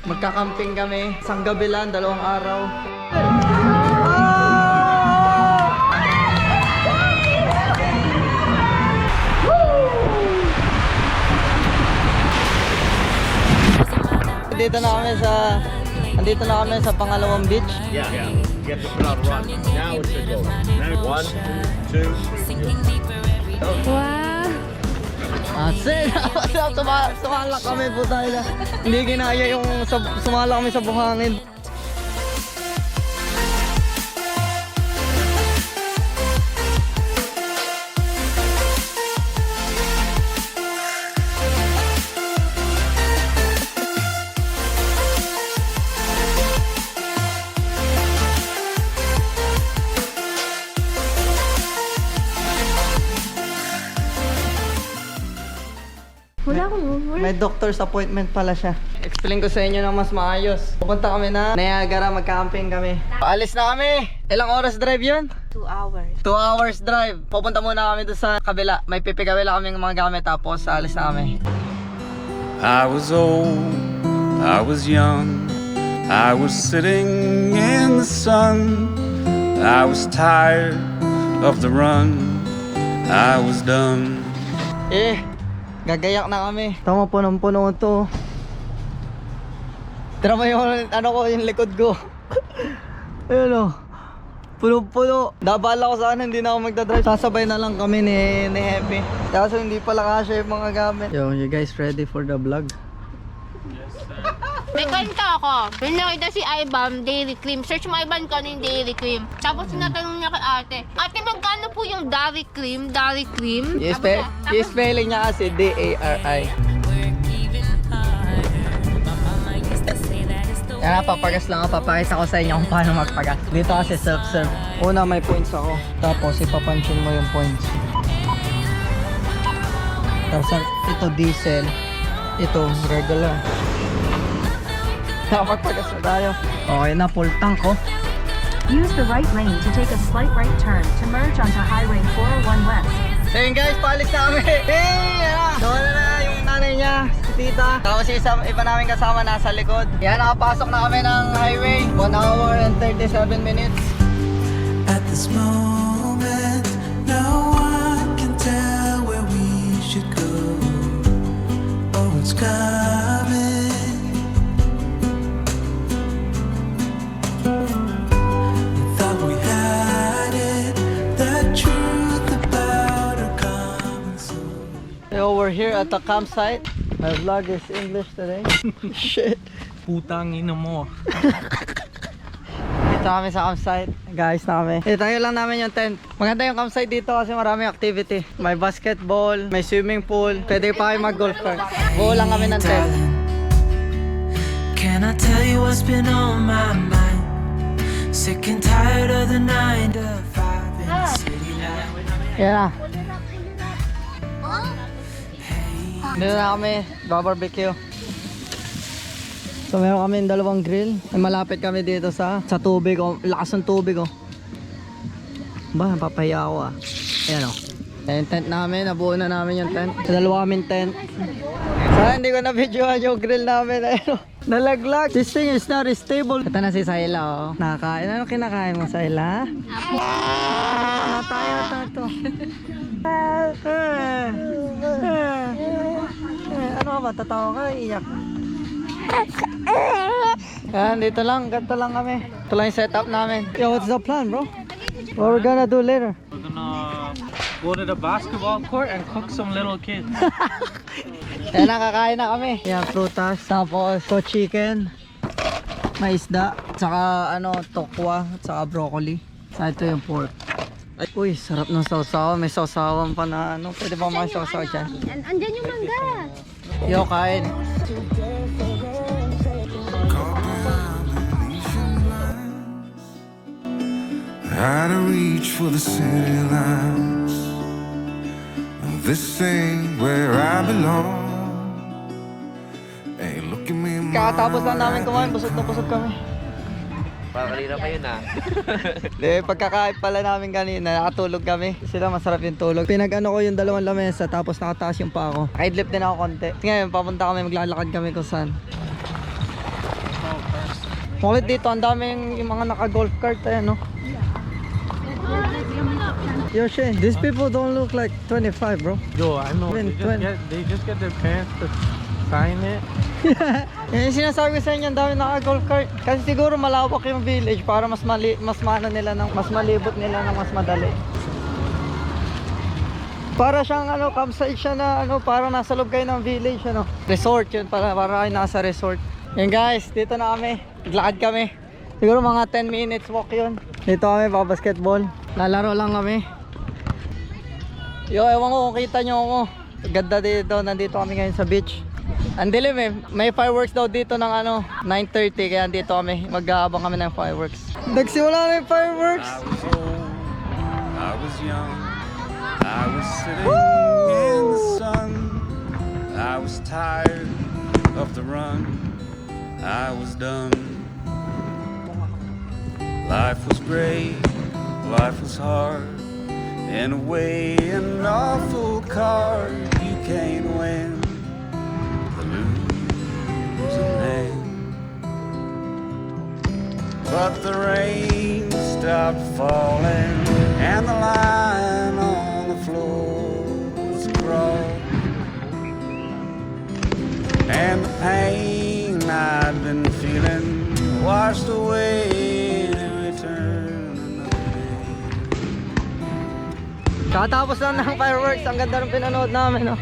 Magkakamping kami. Isang gabi lang, 2 araw. Andito na kami sa pangalawang beach. Yeah. You have to put on run. Now it should go. Now 1, 2, 3. Wow! Asin! Sumala kami po tayo. Hindi ginaya yung sumala kami sa buhangin. May doctor's appointment pala siya. Explain ko sa inyo ng mas maayos. Pupunta kami na Niagara, magka-camping kami. Paalis na kami! Ilang oras drive yun? 2 hours. 2 hours drive. Pupunta muna kami doon sa kabila. May pipikawila kami ng mga gamit tapos alis na kami. I was old, I was young, I was sitting in the sun, I was tired of the run, I was done. Gagayak na kami. Tama, punong-puno to. Tira mo yung yung likod ko. Ayun o. Puno-puno. Dabala ko sana, hindi na ako magdadrive. Sasabay na lang kami ni Happy. Kaso hindi pala kasya yung mga gamit. Yo, you guys ready for the vlog? May kwento ako. May nakita si Ivan, Dairy Cream. Search mo Ivan kung ano yung Dairy Cream. Tapos sinatanong niya kay ate, ate, magkano po yung Dairy Cream? Dairy Cream? Yung spelling niya kasi D-A-R-I. Yan, papagas lang ako. Papakita ko sa inyo kung paano magpagas. Dito kasi self-serve. Una, may points ako. Tapos ipapanshin mo yung points. Tapos ito diesel. Ito regular. Nakapagpagas na tayo. Okay na, full tank ko. Use the right lane to take a slight right turn to merge onto Highway 401 West. So yun guys, paalis na kami. Hey! Nawala na yung nanay niya, si tita. Tapos iba namin kasama nasa likod. Yan, nakapasok na kami ng highway. 1 hour and 37 minutes. At this moment, no one can tell where we should go or what's coming. We thought we had it, the truth about our common soul. So we're here at the campsite. My vlog is English today. Shit. Putang ina mo. Dito kami sa campsite. Guys na kami. Itayo lang namin yung tent. Maganda yung campsite dito kasi maraming activity. May basketball, may swimming pool. Pwede pa kayo mag-golf cart. Buo lang kami ng tent. Can I tell you what's been on my mind? Sick and tired of the 9 to 5 in the city life. Yan na. Dito na kami, barbecue. So meron kami 2 grill. Malapit kami dito sa tubig. Lakas ng tubig oh. Ba, napapahiya ako ah. Ayan oh. Yung tent namin, nabuo na namin yung tent. 2 kaming tent. Sana hindi ko na-videoan yung grill namin. Ayun oh. Nalaglag. This thing is not stable. Ito na si Sayla oh. Nakakain. Ano kinakain mo Sayla? Tayo ito. Ano ka ba? Tatawa ka? Iyak. Yan, dito lang. Ganito lang kami. Ito lang yung setup namin. Yo, what's the plan, bro? What we're gonna do later? We're gonna go to the basketball court and cook some little kids. Yan, nakakain na kami. Yan, prutas. Tapos, so chicken. May isda. Tsaka, tokwa. Tsaka broccoli. Saka ito yung pork. Ay, uy, sarap ng sausawan. May sausawan pa na Pwede ba makisausaw dyan? Andyan yung mangga. Yo, kain. Out of reach for the city lights. This ain't where I belong. Hey, look at me. Kakatapos lang namin kumain. Busog na busog kami. Kanina pa yun ah. Hindi, pagkakain pala namin kanina, nakatulog kami. Sila masarap yung tulog. Pinag-ano ko yung 2 lamesa, tapos nakataas yung pa ako. Idlip din ako konti. Ngayon, papunta kami, maglalakad kami kung saan. Kulit dito, ang daming yung mga naka-golf cart, ayan, no? Yoshi, these people don't look like 25, bro. Yo, I know. Even They just get their parents to sign it. Yan yung sinasabi ko sa inyo, ang dami naka-golf cart. Kasi siguro malawak yung village para mas maano nila ng mas malibot nila ng mas madali. Para siyang ano, campsite siya na ano, para nasa loob kayo ng village, ano. Resort yun, para kayo nasa resort. Yan guys, dito na kami. Naglakad kami. Siguro mga 10 minutes walk yun. Dito kami, basketball. Lalaro lang kami. Yo, ewan ko kung kita nyo ako. Ganda dito, nandito kami ngayon sa beach. Ang dilim eh, may fireworks daw dito ng ano, 9:30, kaya dito kami, mag-aabang kami ng fireworks. Nagsimula na yung fireworks! I was old, I was young, I was sitting in the sun, I was tired of the run, I was done. Life was great, life was hard, in a way an awful card. You can't win the losing hand. But the rain stopped falling and the line on the floor was crawled, and the pain I'd been feeling washed away. Kakatapos lang ng fireworks, ang ganda ng pinanood namin, no?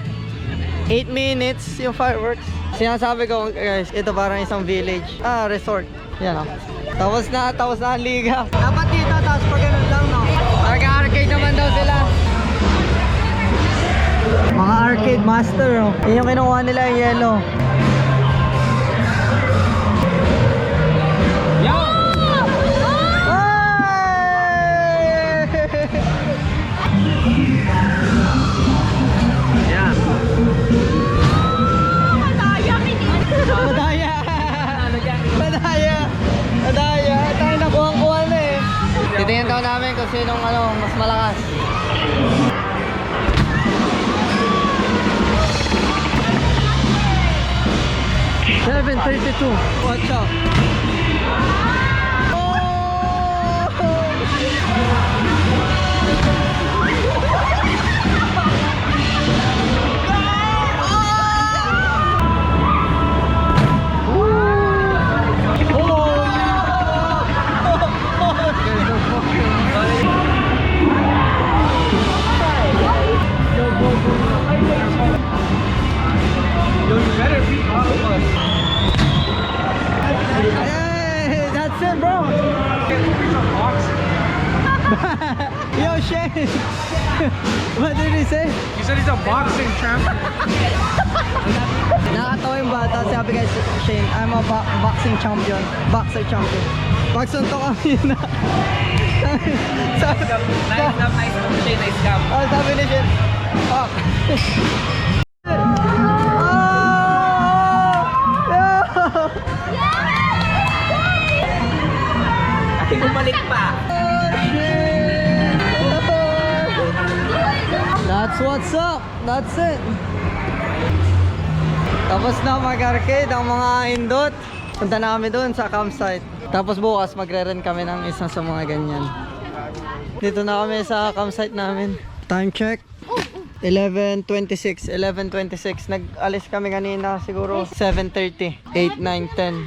8 minutes yung fireworks. Sinasabi ko guys, ito parang isang village. Resort. Yan, no? Tapos na ang liga. Dapat dito, tapos pag ganun lang, no? Arcade naman daw sila. Mga arcade master, no? Yun yung kinuha nila yung yellow. Madaya. Tayo nakuha na eh. Titingnan daw namin kung sinong ano, mas malakas. $7.32. Watch out. Hey, that's it, bro. Yo, Shane. What did he say? He said he's a boxing champion. Nakatawa yung bata. Sabi guys, Shane, I'm a boxing champion. Boxer champion. Pagsuntok kami na. Sabi ni Shane, fuck. Ay, bumalik pa. That's what's up. That's it. Tapos na mag-arcade ang mga indot. Punta na kami doon sa campsite. Tapos bukas magre-rent kami ng isa sa mga ganyan. Dito na kami sa campsite namin. Time check. 11:26. Nag-alis kami kanina siguro 7:30. 8, 9, 10.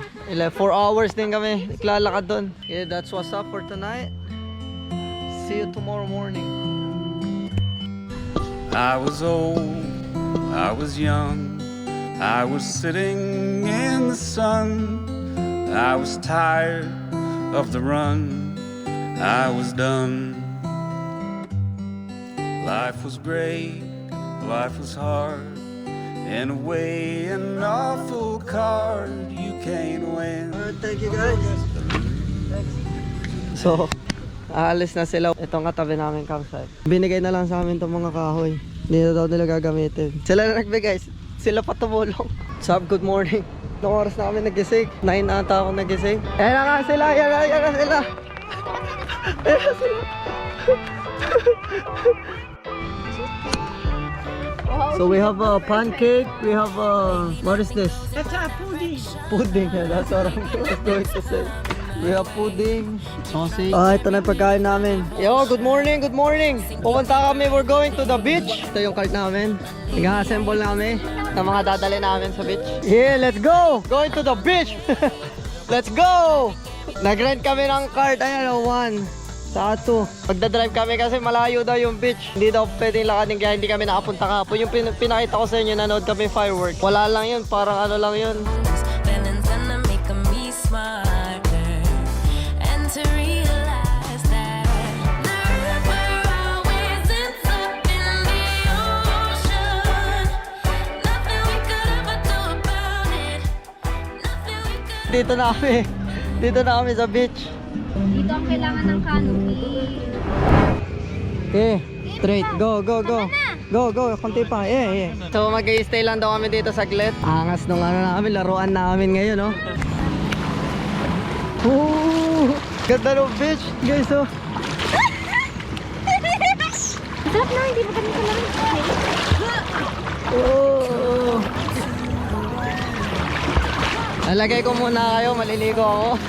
4 hours din kami naglalakad doon. Yeah, that's what's up for tonight. See you tomorrow morning. I was old, I was young, I was sitting in the sun, I was tired of the run, I was done. Life was great, life was hard, in a way an awful card you can't win. Thank you guys. So, aalis na sila. Itong katabi namin campsite. Binigay na lang sa amin itong mga kahoy. Hindi na daw nila gagamitin. Sila na nagbigay. Sila pa tumulong. Sab, good morning. Noong oras na kami nagising. 9 ata ako nagising. Ayan na nga sila. Ayan na sila. Ayan na sila. So we have a pancake, we have a, what is this? That's a pudding. Pudding, yeah, that's what I was going to say. We have pudding, sausage. Ito na yung pagkain namin. Yo, good morning, good morning. Pupunta kami, we're going to the beach. Ito yung cart namin. Nag-assemble namin ng mga dadali namin sa beach. Yeah, let's go! Going to the beach! Let's go! Nag-rent kami ng cart, ayan o, 1. Sa 2. Pagdadrive kami kasi malayo daw yung beach. Hindi daw pwedeng lakadin kaya hindi kami nakapunta kahapon. Yung pinakita ko sa inyo, nanood kami firework. Wala lang yun, parang ano lang yun. Dito na kami sa beach. Dito ang kailangan ng canopy. Okay, straight, go. Go, konti pa, yeah. So mag-i-stay lang daw kami dito saglit. Angas nung ano namin, laruan namin ngayon, no? Ganda ng beach, guys, oh. Sarap na, hindi mo ganun ka lang. Nalagay ko muna kayo, maliligo ako.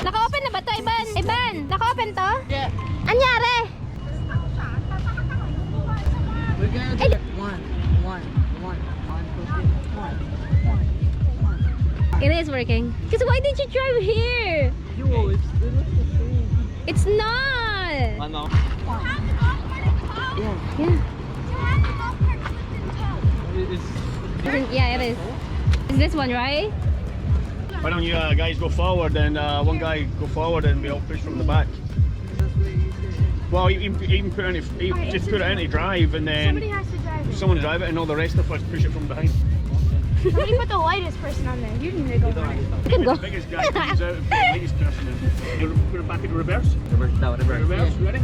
Naka-open na ba to, Iban? Iban, naka-open to? Yeah. Anyari? We're gonna do one. It is working. Because why did you drive here? It's not. Ano? Yeah. Yeah, it is. Is this one right? Why don't you guys go forward and one guy go forward and we'll push from the back. Well, even put any, just put it into drive and then Somebody has to drive it. someone drive it and all the rest of us push it from behind. Somebody put the lightest person on there. You need to go first. You can go. The biggest guy comes out and put the biggest person in. You put it back into reverse. Reverse, ready?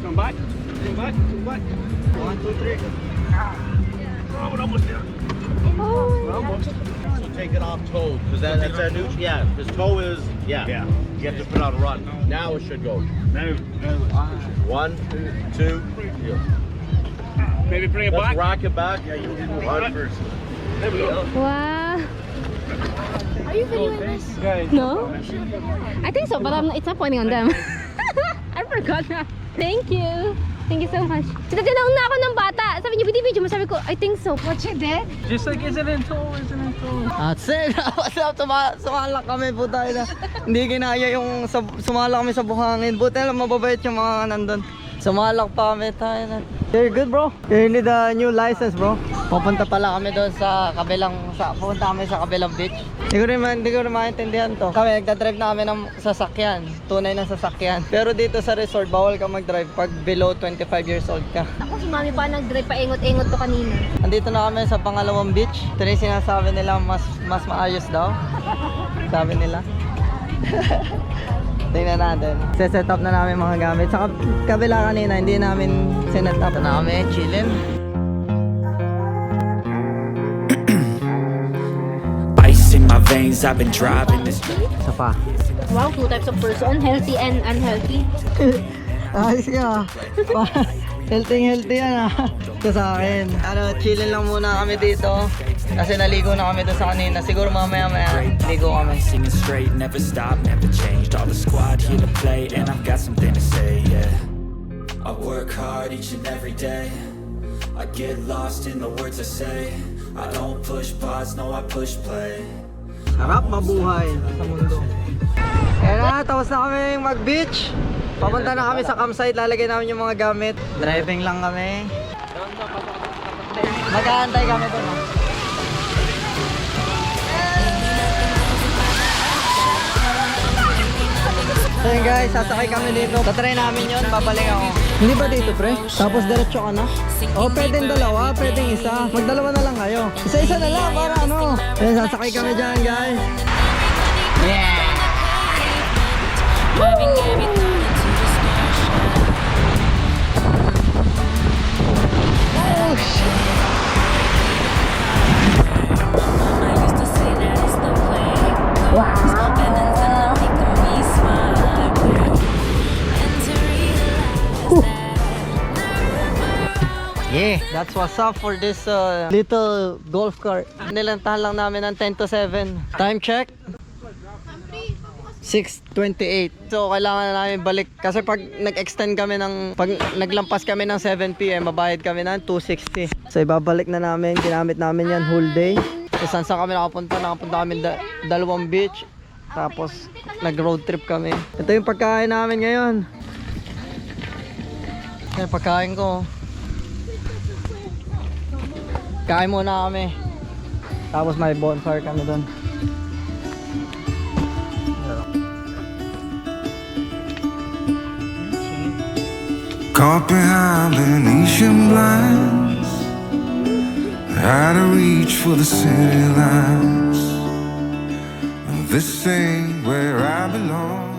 Come back. Come back. 1, 2, 3. Oh, we're almost there. We're almost. So take it off toe, because that's our new, yeah, because toe is, yeah. You have to put out a run. Now it should go. Now, 1, 2, 3. maybe bring it Let's back. rock it back. Yeah, you do one first. There we go. Wow. Are you videoing this? No? I think so, but it's not pointing on them. I forgot na. Thank you. Thank you so much. Tinatinaw na ako ng bata. Sabi niya, video mo. Sabi ko, I think so. What you did? Just like, is it in tow? That's it. Sumala kami po tayo na. Hindi kinaya yung sumala kami sa buhangin. Buti lang mababait yung mga nandun. Sumalak pa kami tayo na. You're good, bro. You need a new license, bro. Pupunta pala kami doon sa pupunta kami sa kabilang beach. Hindi ko rin maintindihan to. Kami nagdadrive na kami ng sasakyan. Tunay na sasakyan. Pero dito sa resort, bawal ka mag-drive pag below 25 years old ka. Ako si mami pa nag-drive pa ingot-ingot to kanina. Andito na kami sa pangalawang beach. Ito rin sinasabi nila mas maayos daw. Sabi nila. Tingnan natin. Set up na namin mga gamit. Sa kabila kanina, hindi namin sinet up. Ito na kami, chillin'. Ice in my veins, I've been driving this. Isa pa. Wow, two types of person. Healthy and unhealthy. Ayos ka. Healthy yan ah. Ito sa akin. Chillin' lang muna kami dito. Kasi naligo na kami doon sa kanina. Siguro mamaya ligo kami. Singing straight, never stop, never changed. All the squad here to play, and I've got something to say, yeah. I work hard each and every day. I get lost in the words I say. I don't push pause, no I push play. Sarap mabuhay sa mundo. Kaya na, tapos na kami mag-beach. Papunta na kami sa campsite, lalagay namin yung mga gamit. Driving lang kami. Mag-aantay kami doon. So yun guys, sasakay kami dito. Tatry namin yun, babalik ako. Hindi ba dito pre? Tapos diretso ka na? O pwedeng dalawa, pwedeng isa. Magdalawa na lang kayo. Isa-isa na lang para ano. Yun, sasakay kami dyan guys. Yeah! Oh shit! Yeah, that's what's up for this little golf cart. Nilantahan lang namin ng 10 to 7. Time check? 6:28. So kailangan na namin balik kasi pag nag-extend kami pag naglampas kami ng 7 PM, mabayad kami ng 260. So ibabalik na namin, ginamit namin yan whole day. So saan kami nakapunta? Nakapunta kami dalawang beach. Tapos nag-road trip kami. Ito yung pagkain namin ngayon. Yung pagkain ko. Kain muna kami. Tapos may bonfire kami doon. Caught behind Venetian blinds, out of reach for the city lights. This ain't where I belong.